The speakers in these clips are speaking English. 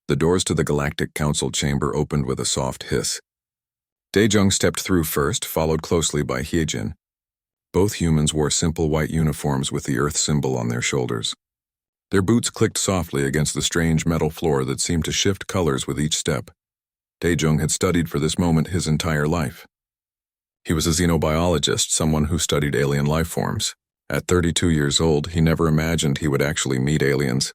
The doors to the Galactic Council chamber opened with a soft hiss. Daejung stepped through first, followed closely by Hyejin. Both humans wore simple white uniforms with the Earth symbol on their shoulders. Their boots clicked softly against the strange metal floor that seemed to shift colors with each step. Daejung had studied for this moment his entire life. He was a xenobiologist, someone who studied alien life forms. At 32 years old, he never imagined he would actually meet aliens.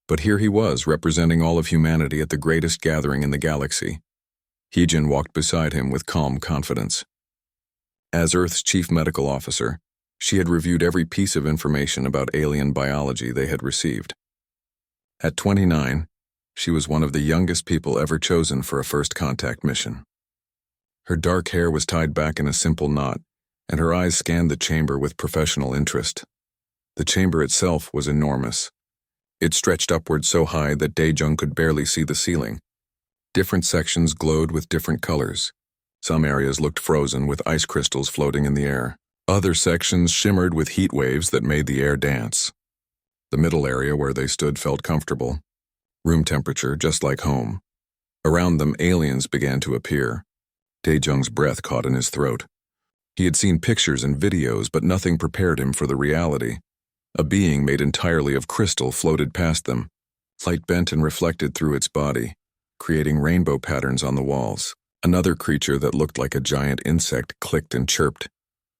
But here he was, representing all of humanity at the greatest gathering in the galaxy. Hyejin walked beside him with calm confidence. As Earth's chief medical officer, she had reviewed every piece of information about alien biology they had received. At 29, she was one of the youngest people ever chosen for a first contact mission. Her dark hair was tied back in a simple knot, and her eyes scanned the chamber with professional interest. The chamber itself was enormous. It stretched upward so high that Daejung could barely see the ceiling. Different sections glowed with different colors. Some areas looked frozen with ice crystals floating in the air. Other sections shimmered with heat waves that made the air dance. The middle area where they stood felt comfortable. Room temperature, just like home. Around them, aliens began to appear. Daejung's breath caught in his throat. He had seen pictures and videos, but nothing prepared him for the reality. A being made entirely of crystal floated past them. Light bent and reflected through its body, creating rainbow patterns on the walls. Another creature that looked like a giant insect clicked and chirped,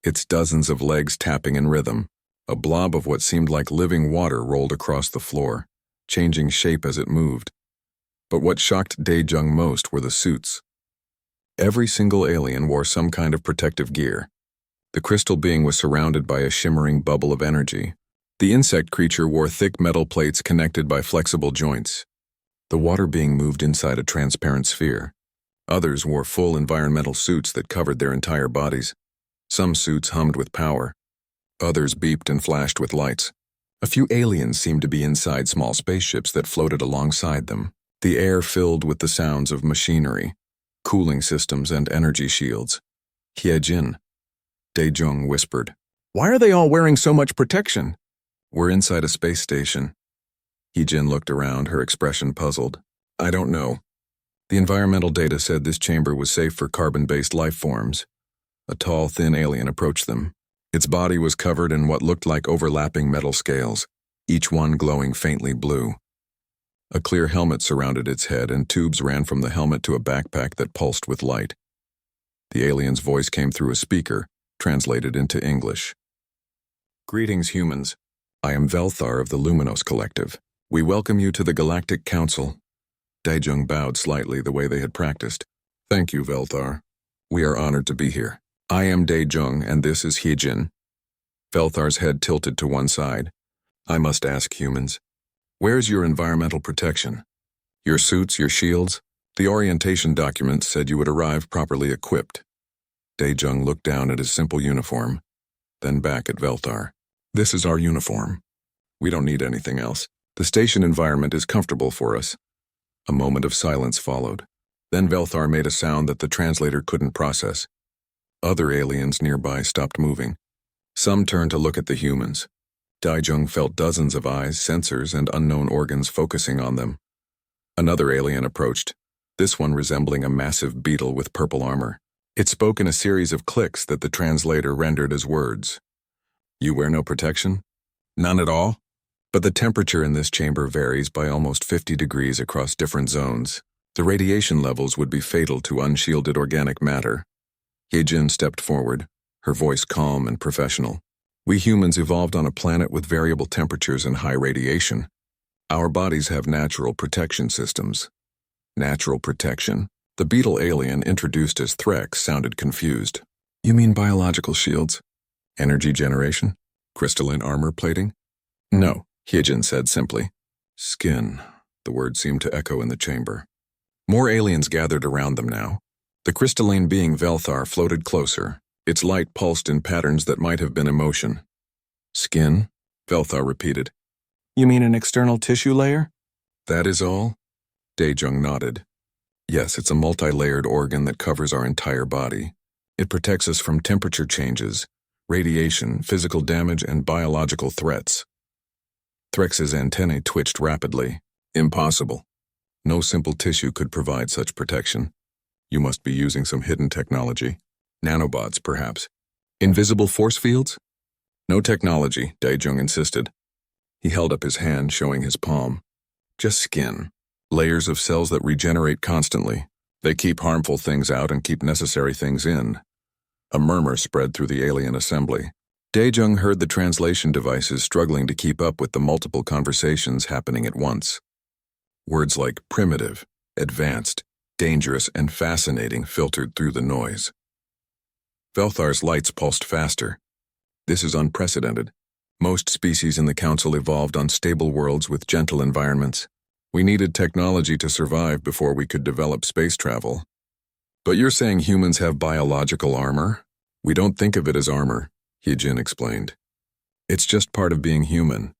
its dozens of legs tapping in rhythm. A blob of what seemed like living water rolled across the floor, changing shape as it moved. But what shocked Daejung most were the suits. Every single alien wore some kind of protective gear. The crystal being was surrounded by a shimmering bubble of energy. The insect creature wore thick metal plates connected by flexible joints. The water being moved inside a transparent sphere. Others wore full environmental suits that covered their entire bodies. Some suits hummed with power. Others beeped and flashed with lights. A few aliens seemed to be inside small spaceships that floated alongside them. The air filled with the sounds of machinery, cooling systems, and energy shields. Hyejin, Daejung whispered. "Why are they all wearing so much protection?" "We're inside a space station." Hyejin looked around, her expression puzzled. "I don't know. The environmental data said this chamber was safe for carbon-based life forms." A tall, thin alien approached them. Its body was covered in what looked like overlapping metal scales, each one glowing faintly blue. A clear helmet surrounded its head, and tubes ran from the helmet to a backpack that pulsed with light. The alien's voice came through a speaker, translated into English. "Greetings, humans. I am Velthar of the Luminos Collective. We welcome you to the Galactic Council." Daejung bowed slightly the way they had practiced. "Thank you, Velthar. We are honored to be here. I am Daejung, and this is Hyejin." Velthar's head tilted to one side. "I must ask, humans, where's your environmental protection? Your suits, your shields? The orientation document said you would arrive properly equipped." Daejung looked down at his simple uniform, then back at Velthar. "This is our uniform. We don't need anything else. The station environment is comfortable for us." A moment of silence followed. Then Velthar made a sound that the translator couldn't process. Other aliens nearby stopped moving. Some turned to look at the humans. Daejung felt dozens of eyes, sensors, and unknown organs focusing on them. Another alien approached, this one resembling a massive beetle with purple armor. It spoke in a series of clicks that the translator rendered as words. "You wear no protection?" "None at all. But the temperature in this chamber varies by almost 50 degrees across different zones. The radiation levels would be fatal to unshielded organic matter." Hyejin stepped forward, her voice calm and professional. "We humans evolved on a planet with variable temperatures and high radiation. Our bodies have natural protection systems." Natural protection? The beetle alien, introduced as Threx, sounded confused. "You mean biological shields? Energy generation? Crystalline armor plating?" "No," Hyejin said simply. "Skin." The word seemed to echo in the chamber. More aliens gathered around them now. The crystalline being Velthar floated closer. Its light pulsed in patterns that might have been emotion. "Skin?" Velthar repeated. "You mean an external tissue layer?" "That is all?" Daejung nodded. "Yes, it's a multi-layered organ that covers our entire body. It protects us from temperature changes, radiation, physical damage, and biological threats." Threx's antennae twitched rapidly. "Impossible. No simple tissue could provide such protection. You must be using some hidden technology. Nanobots, perhaps. Invisible force fields? No technology, Daejung insisted. He held up his hand, showing his palm. Just skin. Layers of cells that regenerate constantly. They keep harmful things out and keep necessary things in. A murmur spread through the alien assembly. Daejung heard the translation devices struggling to keep up with the multiple conversations happening at once. Words like primitive, advanced, dangerous, and fascinating filtered through the noise. Velthar's lights pulsed faster. This is unprecedented. Most species in the Council evolved on stable worlds with gentle environments. We needed technology to survive before we could develop space travel. But you're saying humans have biological armor? We don't think of it as armor, Hyejin explained. It's just part of being human.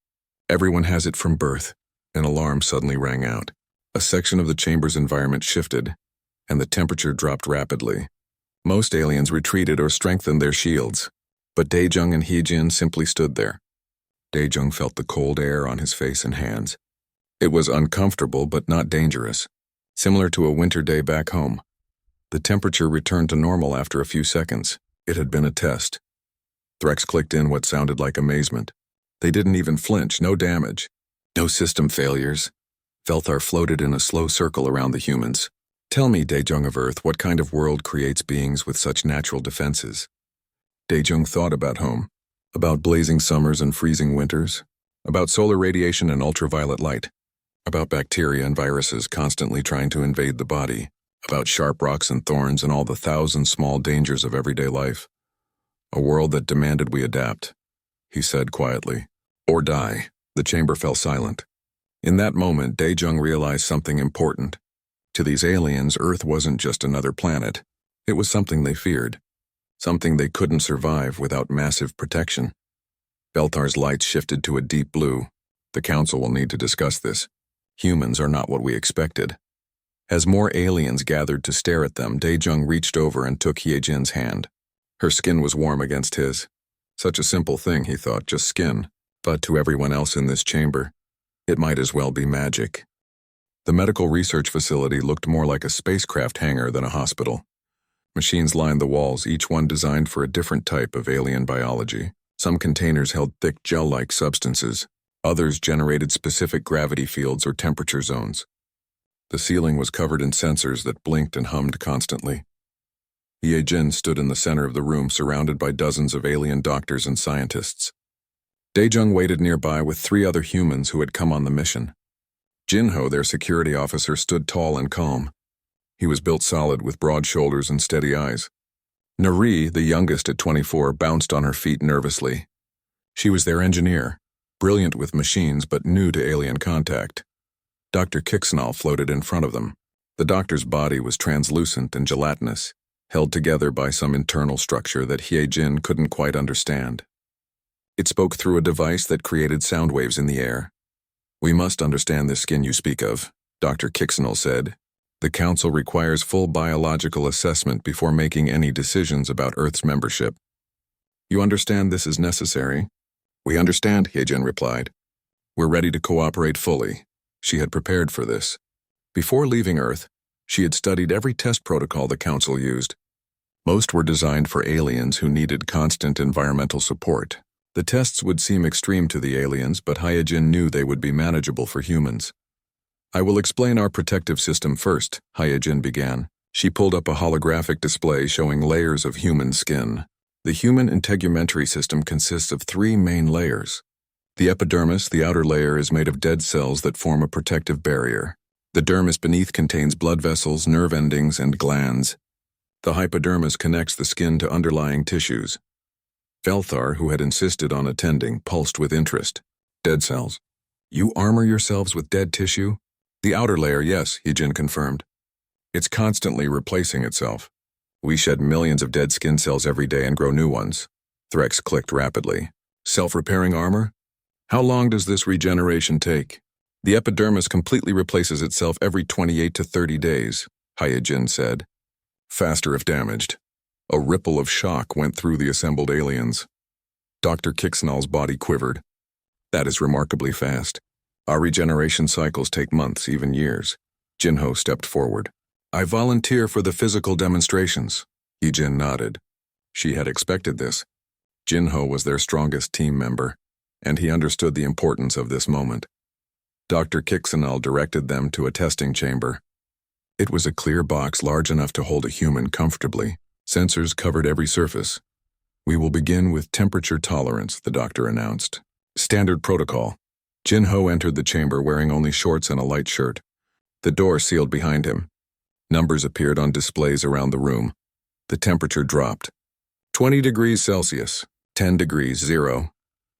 Everyone has it from birth. An alarm suddenly rang out. A section of the chamber's environment shifted, and the temperature dropped rapidly. Most aliens retreated or strengthened their shields, but Daejung and Hyejin simply stood there. Daejung felt the cold air on his face and hands. It was uncomfortable but not dangerous, similar to a winter day back home. The temperature returned to normal after a few seconds. It had been a test. Threx clicked in what sounded like amazement. They didn't even flinch, no damage. No system failures. Velthar floated in a slow circle around the humans. Tell me, Daejung of Earth, what kind of world creates beings with such natural defenses? Daejung thought about home, about blazing summers and freezing winters, about solar radiation and ultraviolet light, about bacteria and viruses constantly trying to invade the body, about sharp rocks and thorns and all the thousand small dangers of everyday life. A world that demanded we adapt, he said quietly. Or die. The chamber fell silent. In that moment, Daejung realized something important. To these aliens, Earth wasn't just another planet. It was something they feared. Something they couldn't survive without massive protection. Velthar's lights shifted to a deep blue. The Council will need to discuss this. Humans are not what we expected. As more aliens gathered to stare at them, Daejung reached over and took Hyejin's hand. Her skin was warm against his. Such a simple thing, he thought, just skin. But to everyone else in this chamber, it might as well be magic. The medical research facility looked more like a spacecraft hangar than a hospital. Machines lined the walls, each one designed for a different type of alien biology. Some containers held thick gel-like substances. Others generated specific gravity fields or temperature zones. The ceiling was covered in sensors that blinked and hummed constantly. Hyejin stood in the center of the room, surrounded by dozens of alien doctors and scientists. Daejung waited nearby with 3 other humans who had come on the mission. Jinho, their security officer, stood tall and calm. He was built solid with broad shoulders and steady eyes. Nari, the youngest at 24, bounced on her feet nervously. She was their engineer, brilliant with machines but new to alien contact. Dr. Kixnall floated in front of them. The doctor's body was translucent and gelatinous, held together by some internal structure that Hyejin couldn't quite understand. It spoke through a device that created sound waves in the air. We must understand this skin you speak of, Dr. Kixnall said. The Council requires full biological assessment before making any decisions about Earth's membership. You understand this is necessary? We understand, Hyejin replied. We're ready to cooperate fully. She had prepared for this. Before leaving Earth, she had studied every test protocol the Council used. Most were designed for aliens who needed constant environmental support. The tests would seem extreme to the aliens, but Hyejin knew they would be manageable for humans. I will explain our protective system first, Hyejin began. She pulled up a holographic display showing layers of human skin. The human integumentary system consists of 3 main layers. The epidermis, the outer layer, is made of dead cells that form a protective barrier. The dermis beneath contains blood vessels, nerve endings, and glands. The hypodermis connects the skin to underlying tissues. Velthar, who had insisted on attending, pulsed with interest. Dead cells. You armor yourselves with dead tissue? The outer layer, yes, Hyejin confirmed. It's constantly replacing itself. We shed millions of dead skin cells every day and grow new ones. Threx clicked rapidly. Self-repairing armor? How long does this regeneration take? The epidermis completely replaces itself every 28 to 30 days, Hyejin said. Faster if damaged. A ripple of shock went through the assembled aliens. Dr. Kixnall's body quivered. That is remarkably fast. Our regeneration cycles take months, even years. Jinho stepped forward. I volunteer for the physical demonstrations. Heejin nodded. She had expected this. Jinho was their strongest team member, and he understood the importance of this moment. Dr. Kixanal directed them to a testing chamber. It was a clear box large enough to hold a human comfortably. Sensors covered every surface. We will begin with temperature tolerance, the doctor announced. Standard protocol. Jinho entered the chamber wearing only shorts and a light shirt. The door sealed behind him. Numbers appeared on displays around the room. The temperature dropped. 20 degrees Celsius, 10 degrees 0.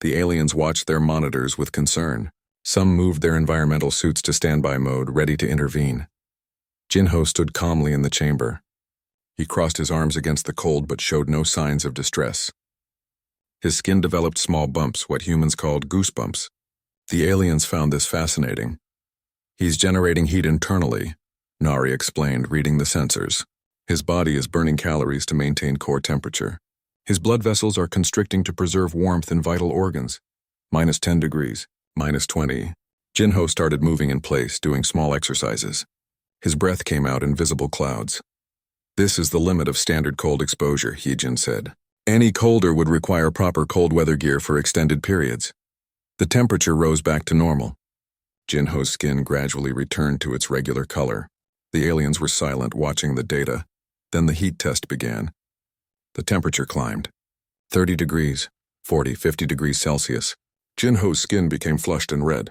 The aliens watched their monitors with concern. Some moved their environmental suits to standby mode, ready to intervene. Jinho stood calmly in the chamber. He crossed his arms against the cold but showed no signs of distress. His skin developed small bumps, what humans called goosebumps. The aliens found this fascinating. He's generating heat internally, Nari explained, reading the sensors. His body is burning calories to maintain core temperature. His blood vessels are constricting to preserve warmth in vital organs. Minus 10 degrees, minus 20. Jinho started moving in place, doing small exercises. His breath came out in visible clouds. This is the limit of standard cold exposure, Heejin said. Any colder would require proper cold weather gear for extended periods. The temperature rose back to normal. Jinho's skin gradually returned to its regular color. The aliens were silent, watching the data. Then the heat test began. The temperature climbed. 30 degrees, 40, 50 degrees Celsius. Jinho's skin became flushed and red.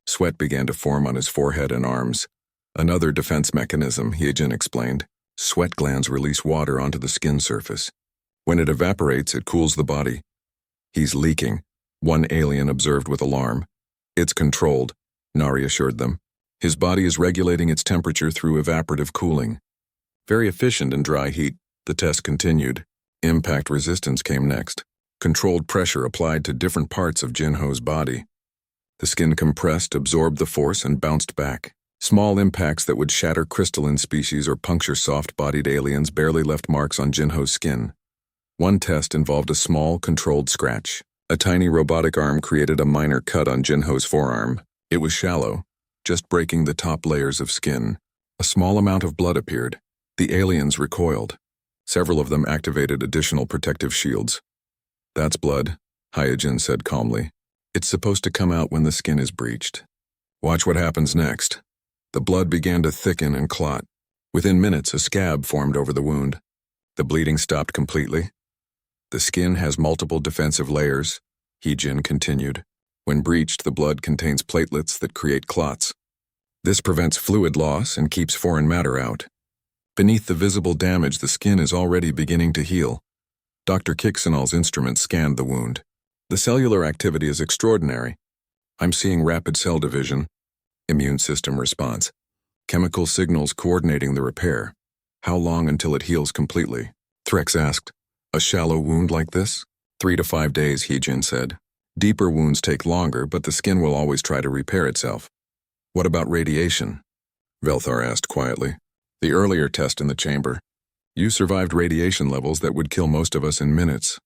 Sweat began to form on his forehead and arms. Another defense mechanism, Heejin explained. Sweat glands release water onto the skin surface. When it evaporates, it cools the body. He's leaking, one alien observed with alarm. It's controlled, Nari assured them. His body is regulating its temperature through evaporative cooling. Very efficient in dry heat, the test continued. Impact resistance came next. Controlled pressure applied to different parts of Jinho's body. The skin compressed, absorbed the force, and bounced back. Small impacts that would shatter crystalline species or puncture soft-bodied aliens barely left marks on Jinho's skin. One test involved a small, controlled scratch. A tiny robotic arm created a minor cut on Jinho's forearm. It was shallow, just breaking the top layers of skin. A small amount of blood appeared. The aliens recoiled. Several of them activated additional protective shields. That's blood, Hyojin said calmly. It's supposed to come out when the skin is breached. Watch what happens next. The blood began to thicken and clot. Within minutes, a scab formed over the wound. The bleeding stopped completely. The skin has multiple defensive layers, Heejin continued. When breached, the blood contains platelets that create clots. This prevents fluid loss and keeps foreign matter out. Beneath the visible damage, the skin is already beginning to heal. Dr. Kixanal's instrument scanned the wound. The cellular activity is extraordinary. I'm seeing rapid cell division, immune system response, chemical signals coordinating the repair. How long until it heals completely? Threx asked. A shallow wound like this? 3 to 5 days, Heejin said. Deeper wounds take longer, but the skin will always try to repair itself. What about radiation? Velthar asked quietly. The earlier test in the chamber. You survived radiation levels that would kill most of us in minutes.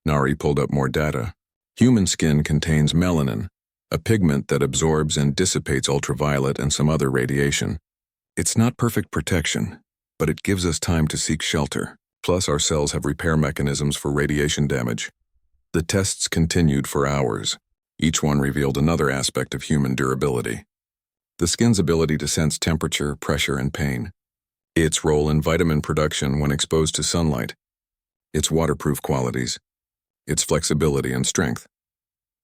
Nari pulled up more data. Human skin contains melanin, a pigment that absorbs and dissipates ultraviolet and some other radiation. It's not perfect protection, but it gives us time to seek shelter. Plus, our cells have repair mechanisms for radiation damage. The tests continued for hours. Each one revealed another aspect of human durability. The skin's ability to sense temperature, pressure, and pain. Its role in vitamin production when exposed to sunlight. Its waterproof qualities. Its flexibility and strength.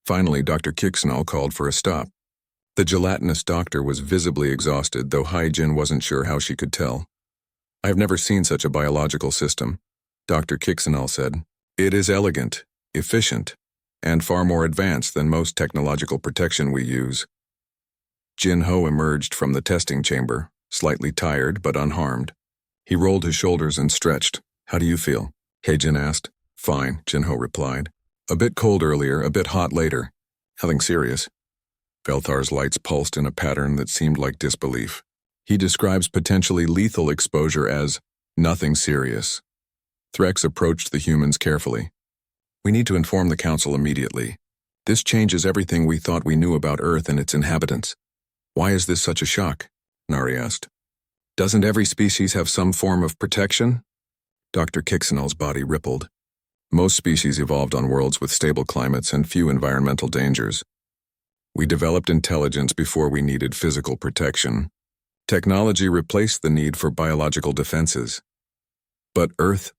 Finally, Dr. Kixanal called for a stop. The gelatinous doctor was visibly exhausted, though Hyojin wasn't sure how she could tell. I've never seen such a biological system, Dr. Kixanal said. It is elegant, efficient, and far more advanced than most technological protection we use. Jinho emerged from the testing chamber, slightly tired but unharmed. He rolled his shoulders and stretched. How do you feel? Heijin asked. Fine, Jinho replied. A bit cold earlier, a bit hot later. Nothing serious. Velthar's lights pulsed in a pattern that seemed like disbelief. He describes potentially lethal exposure as nothing serious. Threx approached the humans carefully. We need to inform the council immediately. This changes everything we thought we knew about Earth and its inhabitants. Why is this such a shock? Nari asked. Doesn't every species have some form of protection? Dr. Kixenel's body rippled. Most species evolved on worlds with stable climates and few environmental dangers. We developed intelligence before we needed physical protection. Technology replaced the need for biological defenses. But Earth,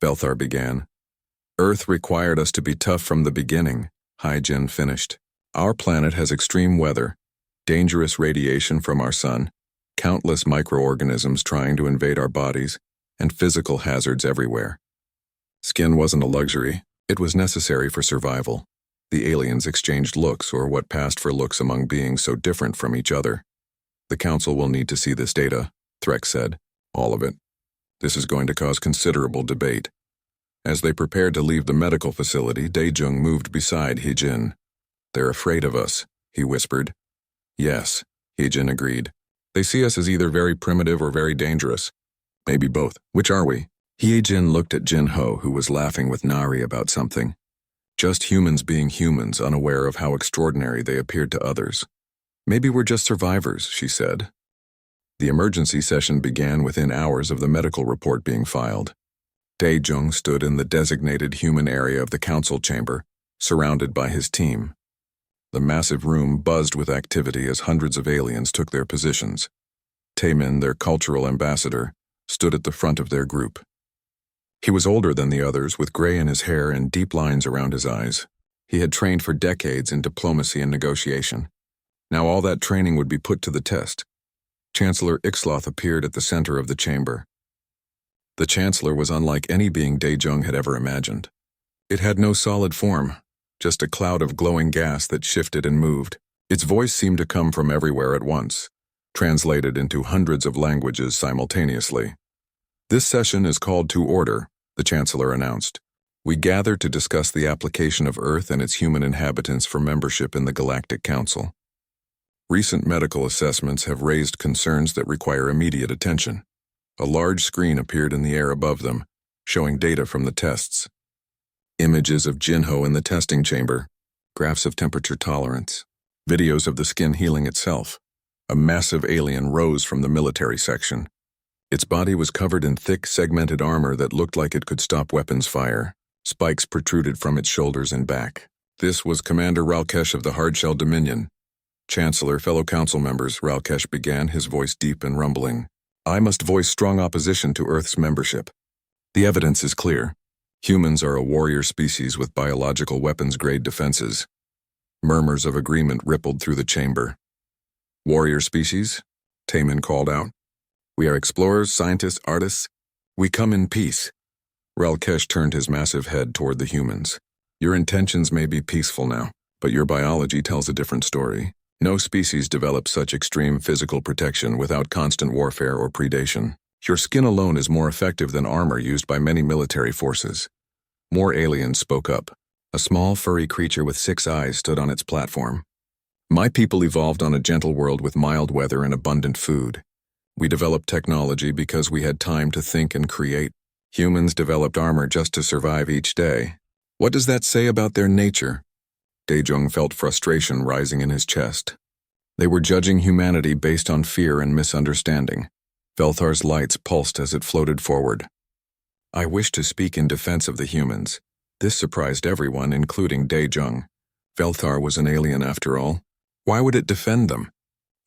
Belthar began. Earth required us to be tough from the beginning, Hyjin finished. Our planet has extreme weather, dangerous radiation from our sun, countless microorganisms trying to invade our bodies, and physical hazards everywhere. Skin wasn't a luxury, it was necessary for survival. The aliens exchanged looks, or what passed for looks, among beings so different from each other. The Council will need to see this data, Threk said. All of it. This is going to cause considerable debate. As they prepared to leave the medical facility, Daejung moved beside Hyjin. They're afraid of us, he whispered. Yes, Hyjin agreed. They see us as either very primitive or very dangerous. Maybe both. Which are we? Hyjin looked at Jinho, who was laughing with Nari about something. Just humans being humans, unaware of how extraordinary they appeared to others. Maybe we're just survivors, she said. The emergency session began within hours of the medical report being filed. Daejung stood in the designated human area of the council chamber, surrounded by his team. The massive room buzzed with activity as hundreds of aliens took their positions. Taemin, their cultural ambassador, stood at the front of their group. He was older than the others, with gray in his hair and deep lines around his eyes. He had trained for decades in diplomacy and negotiation. Now all that training would be put to the test. Chancellor Ixloth appeared at the center of the chamber. The Chancellor was unlike any being Daejung had ever imagined. It had no solid form, just a cloud of glowing gas that shifted and moved. Its voice seemed to come from everywhere at once, translated into hundreds of languages simultaneously. This session is called to order, the Chancellor announced. We gather to discuss the application of Earth and its human inhabitants for membership in the Galactic Council. Recent medical assessments have raised concerns that require immediate attention. A large screen appeared in the air above them, showing data from the tests. Images of Jinho in the testing chamber, graphs of temperature tolerance, videos of the skin healing itself. A massive alien rose from the military section. Its body was covered in thick, segmented armor that looked like it could stop weapons fire. Spikes protruded from its shoulders and back. This was Commander Ralkesh of the Hardshell Dominion. Chancellor, fellow council members, Ralkesh began, his voice deep and rumbling. I must voice strong opposition to Earth's membership. The evidence is clear. Humans are a warrior species with biological weapons-grade defenses. Murmurs of agreement rippled through the chamber. Warrior species? Taemin called out. We are explorers, scientists, artists. We come in peace. Ralkesh turned his massive head toward the humans. Your intentions may be peaceful now, but your biology tells a different story. No species develops such extreme physical protection without constant warfare or predation. Your skin alone is more effective than armor used by many military forces. More aliens spoke up. A small furry creature with 6 eyes stood on its platform. My people evolved on a gentle world with mild weather and abundant food. We developed technology because we had time to think and create. Humans developed armor just to survive each day. What does that say about their nature? Daejung felt frustration rising in his chest. They were judging humanity based on fear and misunderstanding. Velthar's lights pulsed as it floated forward. I wish to speak in defense of the humans. This surprised everyone, including Daejung. Velthar was an alien after all. Why would it defend them?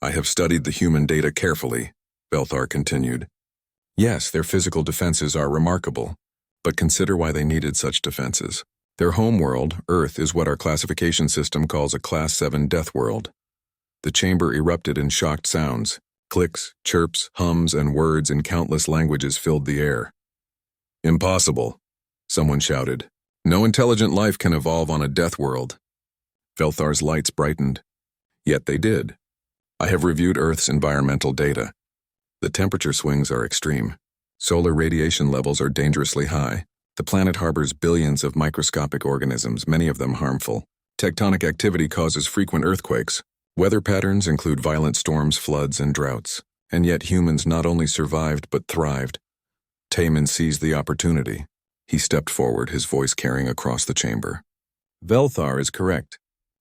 I have studied the human data carefully, Velthar continued. Yes, their physical defenses are remarkable, but consider why they needed such defenses. Their homeworld, Earth, is what our classification system calls a Class 7 death world. The chamber erupted in shocked sounds. Clicks, chirps, hums, and words in countless languages filled the air. Impossible, someone shouted. No intelligent life can evolve on a death world. Velthar's lights brightened. Yet they did. I have reviewed Earth's environmental data. The temperature swings are extreme. Solar radiation levels are dangerously high. The planet harbors billions of microscopic organisms, many of them harmful. Tectonic activity causes frequent earthquakes. Weather patterns include violent storms, floods, and droughts. And yet humans not only survived but thrived. Taemin seized the opportunity. He stepped forward, his voice carrying across the chamber. Velthar is correct.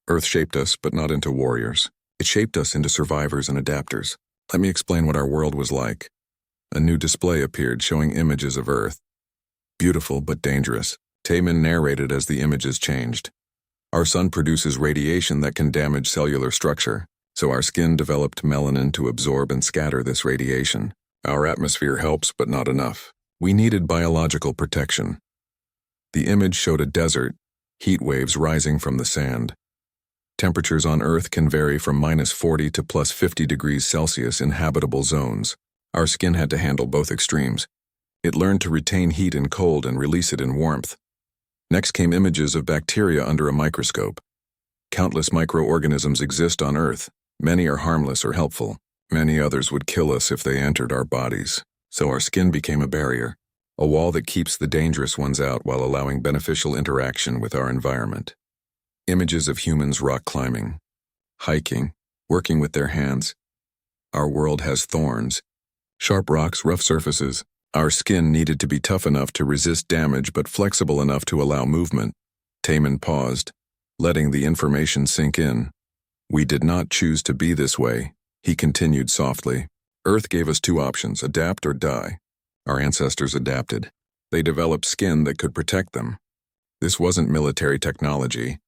Earth shaped us, but not into warriors. It shaped us into survivors and adapters. Let me explain what our world was like. A new display appeared showing images of Earth. Beautiful but dangerous, Taemin narrated as the images changed. Our sun produces radiation that can damage cellular structure, so our skin developed melanin to absorb and scatter this radiation. Our atmosphere helps, but not enough. We needed biological protection. The image showed a desert, heat waves rising from the sand. Temperatures on Earth can vary from -40 to +50 degrees Celsius in habitable zones. Our skin had to handle both extremes. It learned to retain heat in cold and release it in warmth. Next came images of bacteria under a microscope. Countless microorganisms exist on Earth. Many are harmless or helpful. Many others would kill us if they entered our bodies. So our skin became a barrier, a wall that keeps the dangerous ones out while allowing beneficial interaction with our environment. Images of humans rock climbing, hiking, working with their hands. Our world has thorns, sharp rocks, rough surfaces. Our skin needed to be tough enough to resist damage but flexible enough to allow movement. Taemin paused, letting the information sink in. We did not choose to be this way, he continued softly. Earth gave us two options, adapt or die. Our ancestors adapted. They developed skin that could protect them. This wasn't military technology.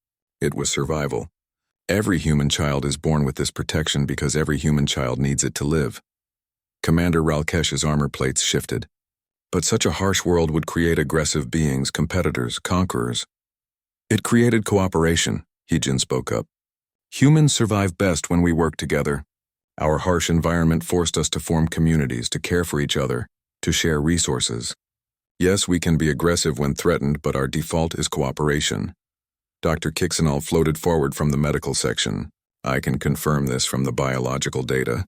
It was survival. Every human child is born with this protection because every human child needs it to live. Commander Ralkesh's armor plates shifted. But such a harsh world would create aggressive beings, competitors, conquerors. It created cooperation, Heejin spoke up. Humans survive best when we work together. Our harsh environment forced us to form communities, to care for each other, to share resources. Yes, we can be aggressive when threatened, but our default is cooperation. Dr. Kixenall floated forward from the medical section. I can confirm this from the biological data.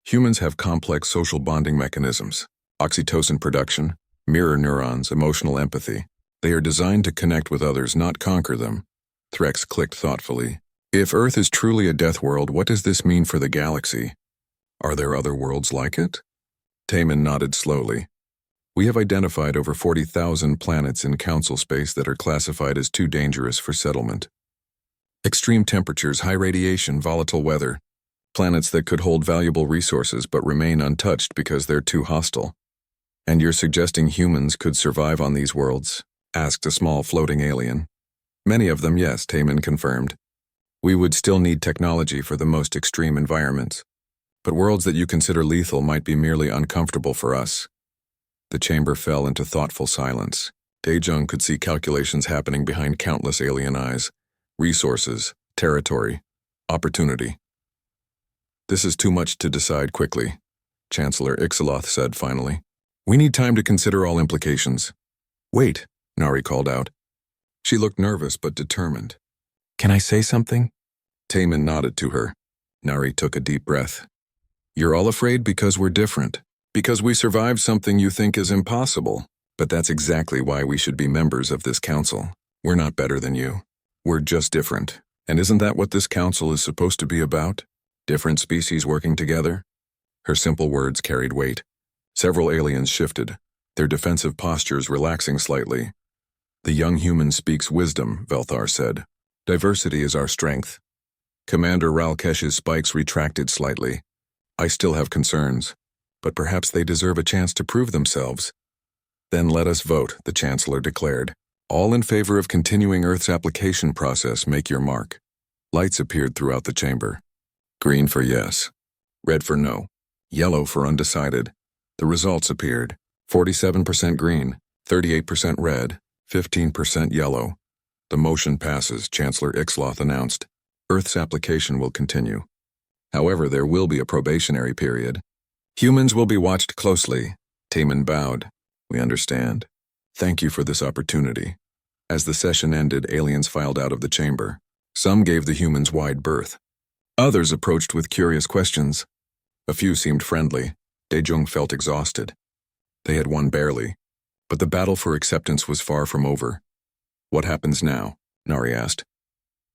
Humans have complex social bonding mechanisms, oxytocin production, mirror neurons, emotional empathy. They are designed to connect with others, not conquer them. Threx clicked thoughtfully. If Earth is truly a death world, what does this mean for the galaxy? Are there other worlds like it? Taemin nodded slowly. We have identified over 40,000 planets in Council space that are classified as too dangerous for settlement. Extreme temperatures, high radiation, volatile weather. Planets that could hold valuable resources but remain untouched because they're too hostile. And you're suggesting humans could survive on these worlds? Asked a small floating alien. Many of them, yes, Taemin confirmed. We would still need technology for the most extreme environments. But worlds that you consider lethal might be merely uncomfortable for us. The chamber fell into thoughtful silence. Daejung could see calculations happening behind countless alien eyes. Resources, territory, opportunity. This is too much to decide quickly, Chancellor Ixaloth said finally. We need time to consider all implications. Wait, Nari called out. She looked nervous but determined. Can I say something? Taemin nodded to her. Nari took a deep breath. You're all afraid because we're different. Because we survived something you think is impossible. But that's exactly why we should be members of this council. We're not better than you. We're just different. And isn't that what this council is supposed to be about? Different species working together? Her simple words carried weight. Several aliens shifted, their defensive postures relaxing slightly. The young human speaks wisdom, Velthar said. Diversity is our strength. Commander Ralkesh's spikes retracted slightly. I still have concerns, but perhaps they deserve a chance to prove themselves. Then let us vote, the Chancellor declared. All in favor of continuing Earth's application process, make your mark. Lights appeared throughout the chamber. Green for yes, red for no, yellow for undecided. The results appeared. 47% green, 38% red, 15% yellow. The motion passes, Chancellor Ixloth announced. Earth's application will continue. However, there will be a probationary period. Humans will be watched closely. Taemin bowed. We understand. Thank you for this opportunity. As the session ended, aliens filed out of the chamber. Some gave the humans wide berth. Others approached with curious questions. A few seemed friendly. Daejung felt exhausted. They had won barely, but the battle for acceptance was far from over. What happens now? Nari asked.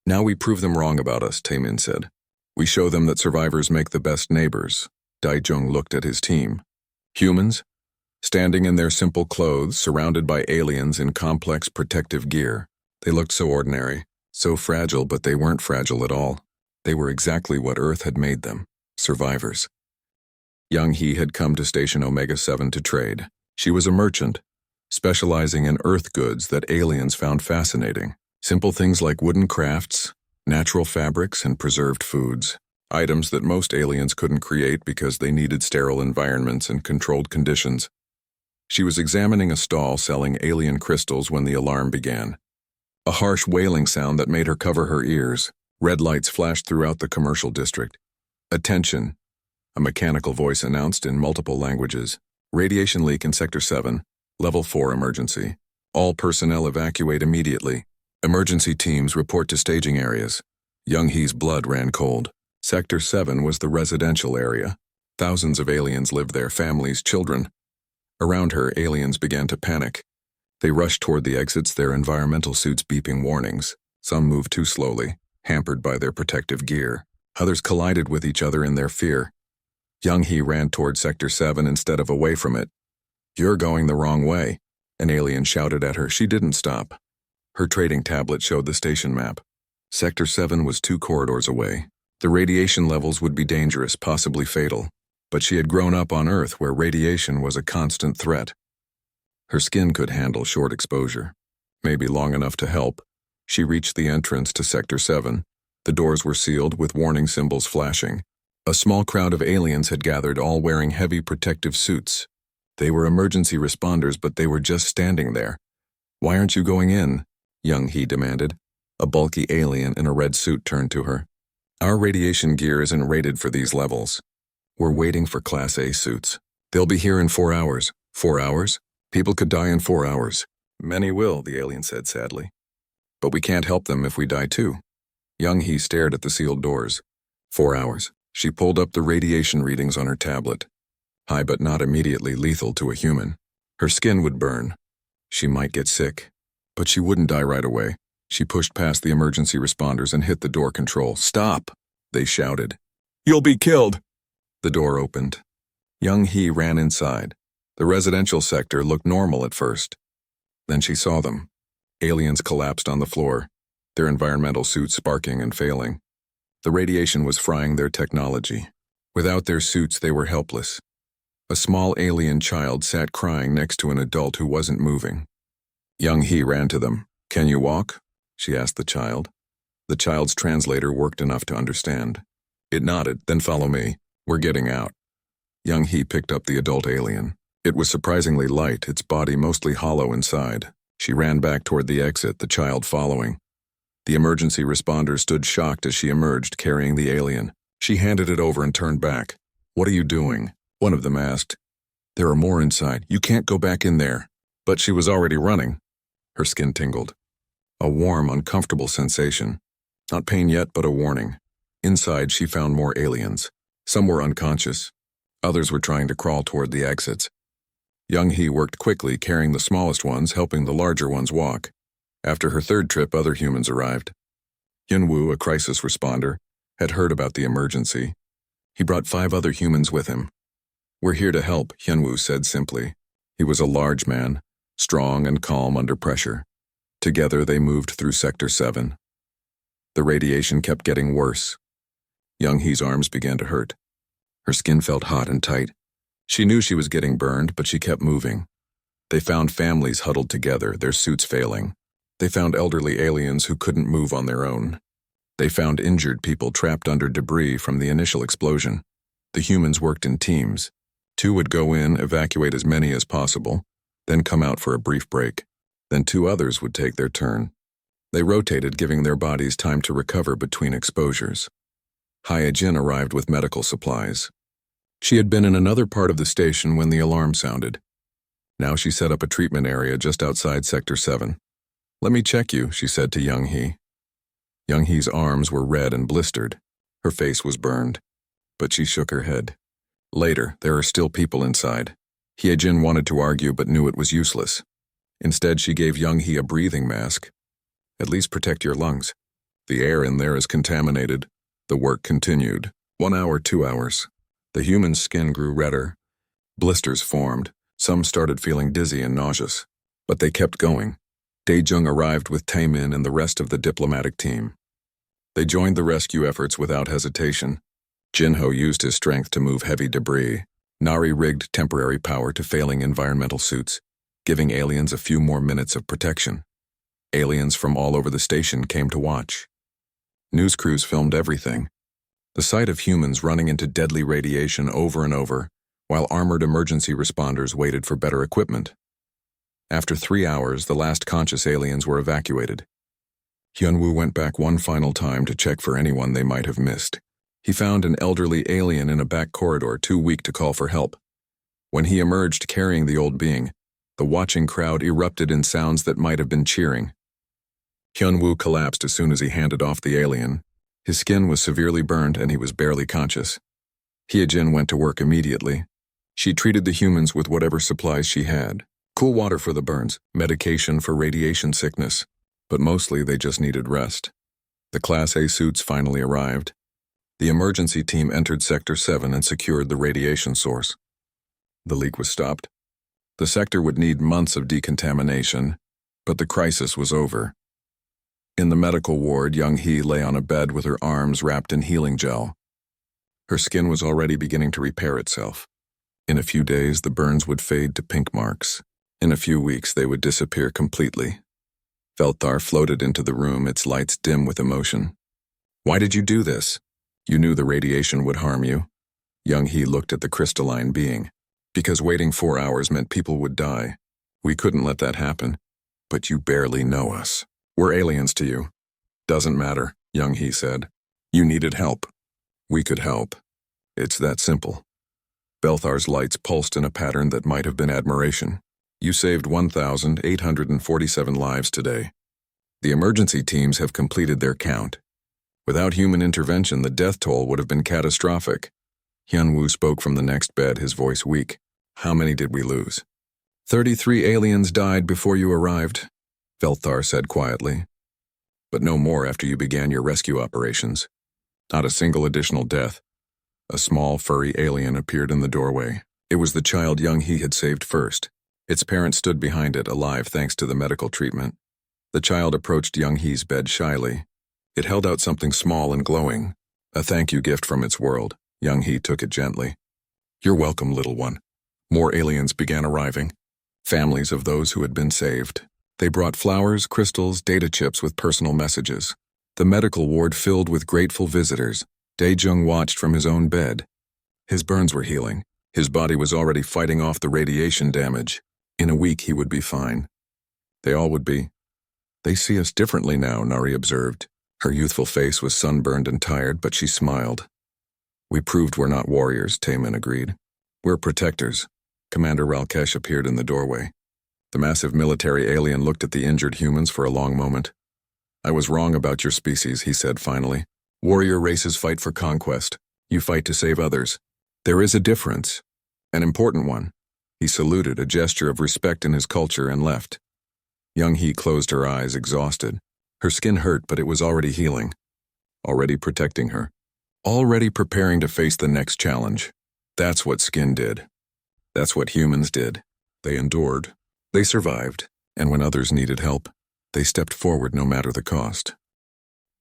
Now we prove them wrong about us, Taemin said. We show them that survivors make the best neighbors. Daejung looked at his team. Humans? Standing in their simple clothes, surrounded by aliens in complex protective gear. They looked so ordinary, so fragile, but they weren't fragile at all. They were exactly what Earth had made them, survivors. Young He had come to Station Omega-7 to trade. She was a merchant, specializing in earth goods that aliens found fascinating. Simple things like wooden crafts, natural fabrics, and preserved foods. Items that most aliens couldn't create because they needed sterile environments and controlled conditions. She was examining a stall selling alien crystals when the alarm began. A harsh wailing sound that made her cover her ears. Red lights flashed throughout the commercial district. "Attention," a mechanical voice announced in multiple languages. "Radiation leak in Sector 7, Level 4 emergency. All personnel evacuate immediately. Emergency teams report to staging areas." Young Hee's blood ran cold. Sector 7 was the residential area. Thousands of aliens lived there, families, children. Around her, aliens began to panic. They rushed toward the exits, their environmental suits beeping warnings. Some moved too slowly, hampered by their protective gear. Others collided with each other in their fear. Young Hee ran toward Sector 7 instead of away from it. "You're going the wrong way," an alien shouted at her. She didn't stop. Her trading tablet showed the station map. Sector 7 was 2 corridors away. The radiation levels would be dangerous, possibly fatal. But she had grown up on Earth where radiation was a constant threat. Her skin could handle short exposure, maybe long enough to help. She reached the entrance to Sector 7. The doors were sealed with warning symbols flashing. A small crowd of aliens had gathered, all wearing heavy protective suits. They were emergency responders, but they were just standing there. "Why aren't you going in?" Young Hee demanded. A bulky alien in a red suit turned to her. "Our radiation gear isn't rated for these levels. We're waiting for Class A suits. They'll be here in 4 hours. 4 hours? People could die in 4 hours." "Many will," the alien said sadly. "But we can't help them if we die too." Young Hee stared at the sealed doors. 4 hours. She pulled up the radiation readings on her tablet. High but not immediately lethal to a human. Her skin would burn. She might get sick. But she wouldn't die right away. She pushed past the emergency responders and hit the door control. "Stop!" they shouted. "You'll be killed!" The door opened. Young Hee ran inside. The residential sector looked normal at first. Then she saw them. Aliens collapsed on the floor, their environmental suits sparking and failing. The radiation was frying their technology. Without their suits, they were helpless. A small alien child sat crying next to an adult who wasn't moving. Young Hee ran to them. "Can you walk?" she asked the child. The child's translator worked enough to understand. It nodded. "Then follow me. We're getting out." Young Hee picked up the adult alien. It was surprisingly light, its body mostly hollow inside. She ran back toward the exit, the child following. The emergency responder stood shocked as she emerged, carrying the alien. She handed it over and turned back. "What are you doing?" one of them asked. "There are more inside. You can't go back in there." But she was already running. Her skin tingled. A warm, uncomfortable sensation. Not pain yet, but a warning. Inside, she found more aliens. Some were unconscious. Others were trying to crawl toward the exits. Young Hee worked quickly, carrying the smallest ones, helping the larger ones walk. After her third trip, other humans arrived. Yunwoo, a crisis responder, had heard about the emergency. He brought 5 other humans with him. "We're here to help," Yunwoo said simply. He was a large man, strong and calm under pressure. Together they moved through Sector 7. The radiation kept getting worse. Young Hee's arms began to hurt. Her skin felt hot and tight. She knew she was getting burned, but she kept moving. They found families huddled together, their suits failing. They found elderly aliens who couldn't move on their own. They found injured people trapped under debris from the initial explosion. The humans worked in teams. 2 would go in, evacuate as many as possible, then come out for a brief break. Then 2 others would take their turn. They rotated, giving their bodies time to recover between exposures. Hyejin arrived with medical supplies. She had been in another part of the station when the alarm sounded. Now she set up a treatment area just outside Sector 7. "Let me check you," she said to Young Hee. Young Hee's arms were red and blistered. Her face was burned. But she shook her head. "Later, there are still people inside." Hyejin wanted to argue but knew it was useless. Instead, she gave Young Hee a breathing mask. "At least protect your lungs. The air in there is contaminated." The work continued. 1 hour, 2 hours. The human's skin grew redder. Blisters formed. Some started feeling dizzy and nauseous. But they kept going. Daejung arrived with Taemin and the rest of the diplomatic team. They joined the rescue efforts without hesitation. Jinho used his strength to move heavy debris. Nari rigged temporary power to failing environmental suits, giving aliens a few more minutes of protection. Aliens from all over the station came to watch. News crews filmed everything. The sight of humans running into deadly radiation over and over, while armored emergency responders waited for better equipment. After 3 hours, the last conscious aliens were evacuated. Hyunwoo went back one final time to check for anyone they might have missed. He found an elderly alien in a back corridor too weak to call for help. When he emerged carrying the old being, the watching crowd erupted in sounds that might have been cheering. Hyunwoo collapsed as soon as he handed off the alien. His skin was severely burned and he was barely conscious. Hyejin went to work immediately. She treated the humans with whatever supplies she had. Cool water for the burns, medication for radiation sickness, but mostly they just needed rest. The Class A suits finally arrived. The emergency team entered Sector 7 and secured the radiation source. The leak was stopped. The sector would need months of decontamination, but the crisis was over. In the medical ward, Young Hee lay on a bed with her arms wrapped in healing gel. Her skin was already beginning to repair itself. In a few days, the burns would fade to pink marks. In a few weeks, they would disappear completely. Velthar floated into the room, its lights dim with emotion. "Why did you do this? You knew the radiation would harm you." Young Hee looked at the crystalline being. "Because waiting 4 hours meant people would die. We couldn't let that happen. But you barely know us. We're aliens to you." "Doesn't matter," Young Hee said. "You needed help. We could help. It's that simple." Belthar's lights pulsed in a pattern that might have been admiration. "You saved 1,847 lives today. The emergency teams have completed their count. Without human intervention, the death toll would have been catastrophic." Hyunwoo spoke from the next bed, his voice weak. "How many did we lose?" 33 aliens died before you arrived," Velthar said quietly. "But no more after you began your rescue operations. Not a single additional death." A small, furry alien appeared in the doorway. It was the child Young Hee had saved first. Its parent stood behind it, alive thanks to the medical treatment. The child approached Young Hee's bed shyly. It held out something small and glowing, a thank you gift from its world. Young Hee took it gently. "You're welcome, little one." More aliens began arriving. Families of those who had been saved. They brought flowers, crystals, data chips with personal messages. The medical ward filled with grateful visitors. Daejung watched from his own bed. His burns were healing. His body was already fighting off the radiation damage. In a week he would be fine. They all would be. "They see us differently now," Nari observed. Her youthful face was sunburned and tired, but she smiled. "We proved we're not warriors," Taemin agreed. "We're protectors." Commander Ralkesh appeared in the doorway. The massive military alien looked at the injured humans for a long moment. "I was wrong about your species," he said finally. "Warrior races fight for conquest. You fight to save others. There is a difference. An important one." He saluted, a gesture of respect in his culture, and left. Young Hee closed her eyes, exhausted. Her skin hurt, but it was already healing. Already protecting her. Already preparing to face the next challenge. That's what skin did. That's what humans did. They endured. They survived. And when others needed help, they stepped forward no matter the cost.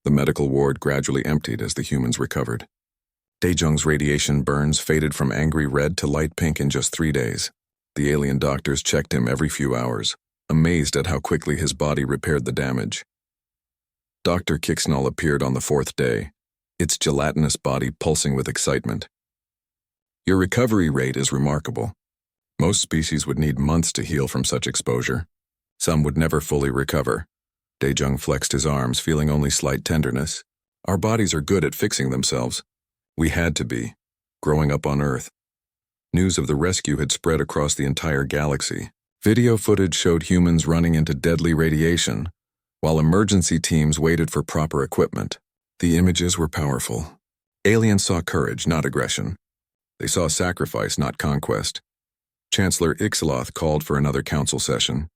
The medical ward gradually emptied as the humans recovered. Daejung's radiation burns faded from angry red to light pink in just 3 days. The alien doctors checked him every few hours, amazed at how quickly his body repaired the damage. Dr. Kixnall appeared on the 4th day, its gelatinous body pulsing with excitement. "Your recovery rate is remarkable. Most species would need months to heal from such exposure. Some would never fully recover." Daejung flexed his arms, feeling only slight tenderness. "Our bodies are good at fixing themselves. We had to be, growing up on Earth." News of the rescue had spread across the entire galaxy. Video footage showed humans running into deadly radiation, while emergency teams waited for proper equipment. The images were powerful. Aliens saw courage, not aggression. They saw sacrifice, not conquest. Chancellor Ixaloth called for another council session.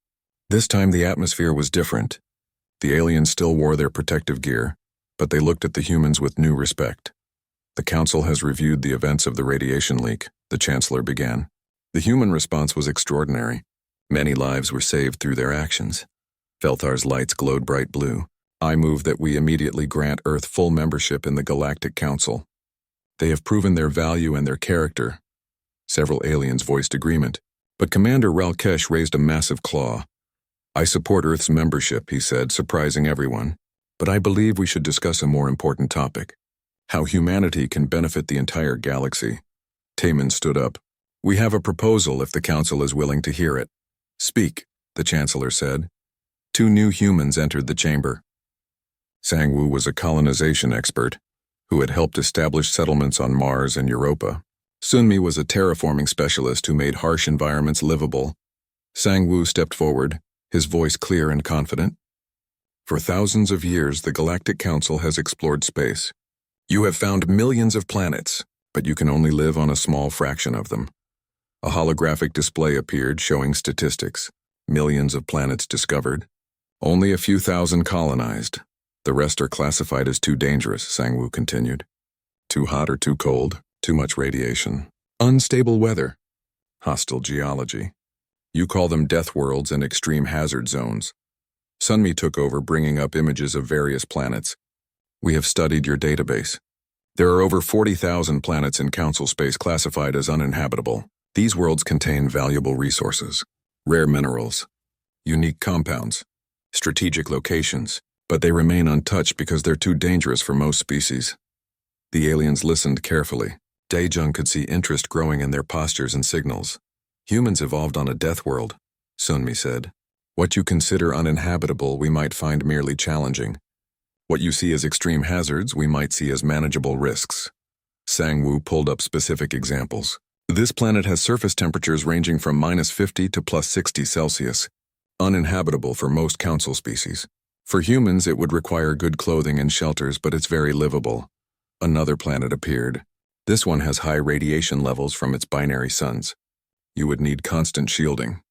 This time the atmosphere was different. The aliens still wore their protective gear, but they looked at the humans with new respect. "The council has reviewed the events of the radiation leak," the chancellor began. "The human response was extraordinary. Many lives were saved through their actions." Velthar's lights glowed bright blue. "I move that we immediately grant Earth full membership in the Galactic Council. They have proven their value and their character. Several aliens voiced agreement, but Commander Ralkesh raised a massive claw. I support Earth's membership, he said, surprising everyone, but I believe we should discuss a more important topic: how humanity can benefit the entire galaxy. Taman stood up. We have a proposal if the Council is willing to hear it. Speak, the Chancellor said. Two new humans entered the chamber. Sangwoo was a colonization expert who had helped establish settlements on Mars and Europa. Sunmi was a terraforming specialist who made harsh environments livable. Sangwoo stepped forward, his voice clear and confident. For thousands of years, the Galactic Council has explored space. You have found millions of planets, but you can only live on a small fraction of them. A holographic display appeared showing statistics. Millions of planets discovered. Only a few thousand colonized. The rest are classified as too dangerous, Sangwoo continued. Too hot or too cold, too much radiation. Unstable weather. Hostile geology. You call them death worlds and extreme hazard zones. Sunmi took over, bringing up images of various planets. We have studied your database. There are over 40,000 planets in Council space classified as uninhabitable. These worlds contain valuable resources, rare minerals, unique compounds, strategic locations, but they remain untouched because they're too dangerous for most species. The aliens listened carefully. Daejung could see interest growing in their postures and signals. Humans evolved on a death world, Sunmi said. What you consider uninhabitable we might find merely challenging. What you see as extreme hazards we might see as manageable risks. Sangwoo pulled up specific examples. This planet has surface temperatures ranging from -50 to +60 Celsius, uninhabitable for most Council species. For humans, it would require good clothing and shelters, but it's very livable. Another planet appeared. This one has high radiation levels from its binary suns. You would need constant shielding.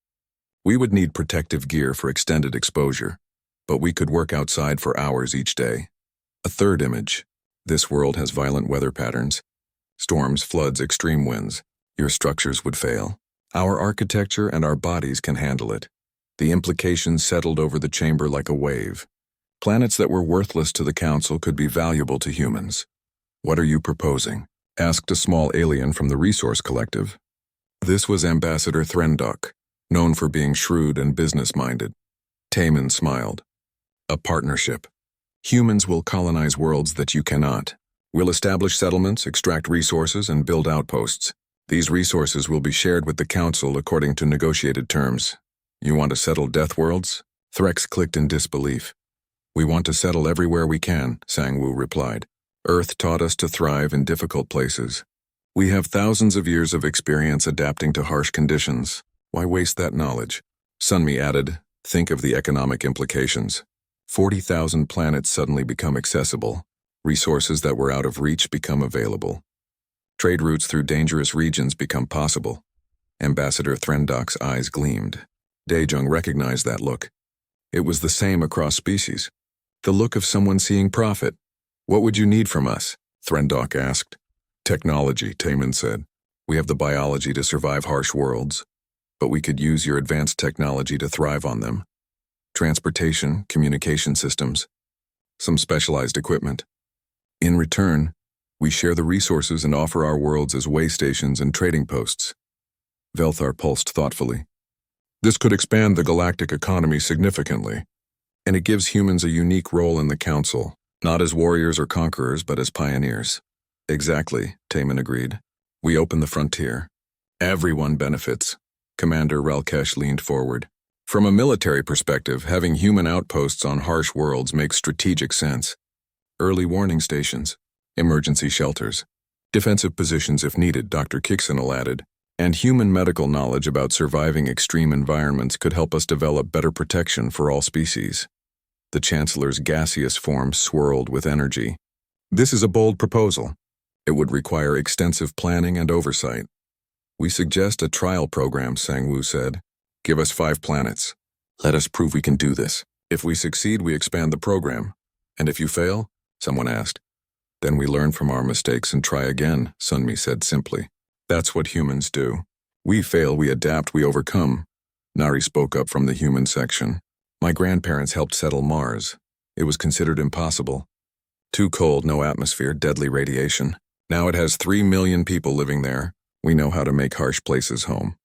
We would need protective gear for extended exposure, but we could work outside for hours each day. A third image. This world has violent weather patterns. Storms, floods, extreme winds. Your structures would fail. Our architecture and our bodies can handle it. The implications settled over the chamber like a wave. Planets that were worthless to the Council could be valuable to humans. What are you proposing? Asked a small alien from the Resource Collective. This was Ambassador Threndok, known for being shrewd and business-minded. Taman smiled. A partnership. Humans will colonize worlds that you cannot. We'll establish settlements, extract resources, and build outposts. These resources will be shared with the Council according to negotiated terms. You want to settle death worlds? Threx clicked in disbelief. We want to settle everywhere we can, Sangwoo replied. Earth taught us to thrive in difficult places. We have thousands of years of experience adapting to harsh conditions. Why waste that knowledge? Sunmi added, think of the economic implications. 40,000 planets suddenly become accessible. Resources that were out of reach become available. Trade routes through dangerous regions become possible. Ambassador Threndok's eyes gleamed. Daejung recognized that look. It was the same across species. The look of someone seeing profit. What would you need from us? Threndok asked. Technology, Taman said. We have the biology to survive harsh worlds, but we could use your advanced technology to thrive on them. Transportation, communication systems, some specialized equipment. In return, we share the resources and offer our worlds as way stations and trading posts. Velthar pulsed thoughtfully. This could expand the galactic economy significantly, and it gives humans a unique role in the Council, not as warriors or conquerors, but as pioneers. Exactly, Taman agreed. We open the frontier. Everyone benefits. Commander Ralkesh leaned forward. From a military perspective, having human outposts on harsh worlds makes strategic sense. Early warning stations, emergency shelters, defensive positions if needed, Dr. Kixenel added, and human medical knowledge about surviving extreme environments could help us develop better protection for all species. The Chancellor's gaseous form swirled with energy. This is a bold proposal. It would require extensive planning and oversight. We suggest a trial program, Sangwoo said. Give us 5 planets. Let us prove we can do this. If we succeed, we expand the program. And if you fail? Someone asked. Then we learn from our mistakes and try again, Sunmi said simply. That's what humans do. We fail, we adapt, we overcome. Nari spoke up from the human section. My grandparents helped settle Mars. It was considered impossible. Too cold, no atmosphere, deadly radiation. Now it has 3 million people living there. We know how to make harsh places home.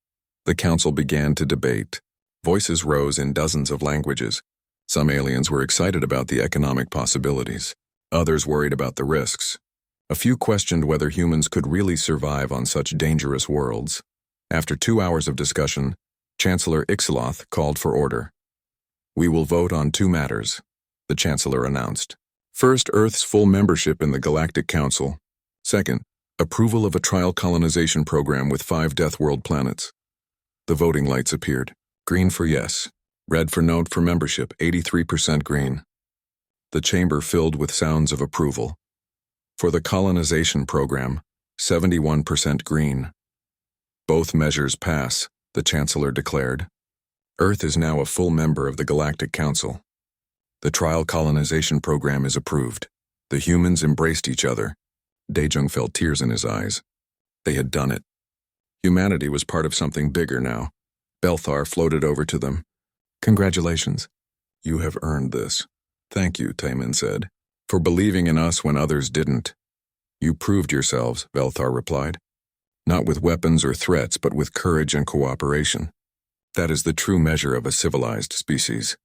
The council began to debate. Voices rose in dozens of languages. Some aliens were excited about the economic possibilities. Others worried about the risks. A few questioned whether humans could really survive on such dangerous worlds. After 2 hours of discussion, Chancellor Ixaloth called for order. "We will vote on 2 matters," the Chancellor announced. First, Earth's full membership in the Galactic Council. Second, approval of a trial colonization program with 5 Death World planets. The voting lights appeared. Green for yes. Red for no for membership, 83% green. The chamber filled with sounds of approval. For the colonization program, 71% green. Both measures pass, the Chancellor declared. Earth is now a full member of the Galactic Council. The trial colonization program is approved. The humans embraced each other. Daejung felt tears in his eyes. They had done it. Humanity was part of something bigger now. Belthar floated over to them. "Congratulations. You have earned this." "Thank you," Taemin said, "for believing in us when others didn't." "You proved yourselves," Belthar replied. "Not with weapons or threats, but with courage and cooperation. That is the true measure of a civilized species."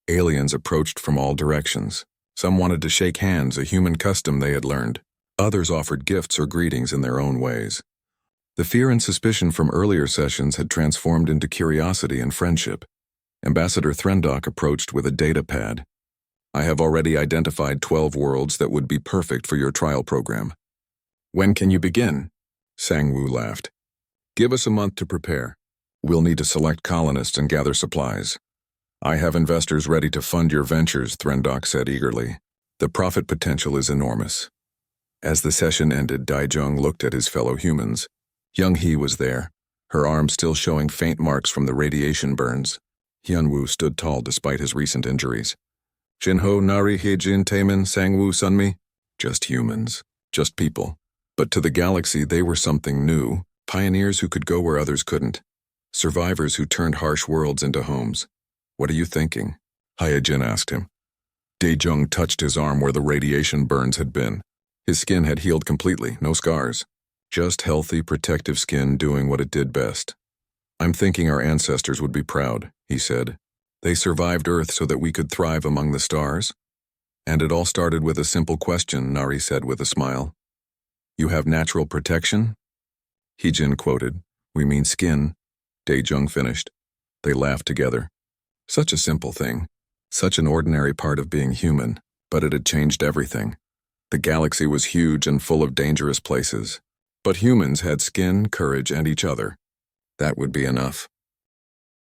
Aliens approached from all directions. Some wanted to shake hands, a human custom they had learned. Others offered gifts or greetings in their own ways. The fear and suspicion from earlier sessions had transformed into curiosity and friendship. Ambassador Threndok approached with a data pad. "I have already identified 12 worlds that would be perfect for your trial program." "When can you begin?" Sang-Woo laughed. "Give us a month to prepare. We'll need to select colonists and gather supplies." "I have investors ready to fund your ventures," Threndok said eagerly. "The profit potential is enormous." As the session ended, Daejung looked at his fellow humans. Young Hee was there, her arm still showing faint marks from the radiation burns. Hyunwoo stood tall despite his recent injuries. "Jinho, Nari, Heijin, Taemin, Sang-Woo, Sunmi?" Just humans. Just people. But to the galaxy they were something new. Pioneers who could go where others couldn't. Survivors who turned harsh worlds into homes. "What are you thinking?" Hyejin asked him. Daejung touched his arm where the radiation burns had been. His skin had healed completely, no scars. Just healthy, protective skin doing what it did best. "I'm thinking our ancestors would be proud," he said. "They survived Earth so that we could thrive among the stars." "And it all started with a simple question," Nari said with a smile. "You have natural protection?" Heejin quoted. "We mean skin." Daejung finished. They laughed together. Such a simple thing. Such an ordinary part of being human, but it had changed everything. The galaxy was huge and full of dangerous places. But humans had skin, courage, and each other. That would be enough.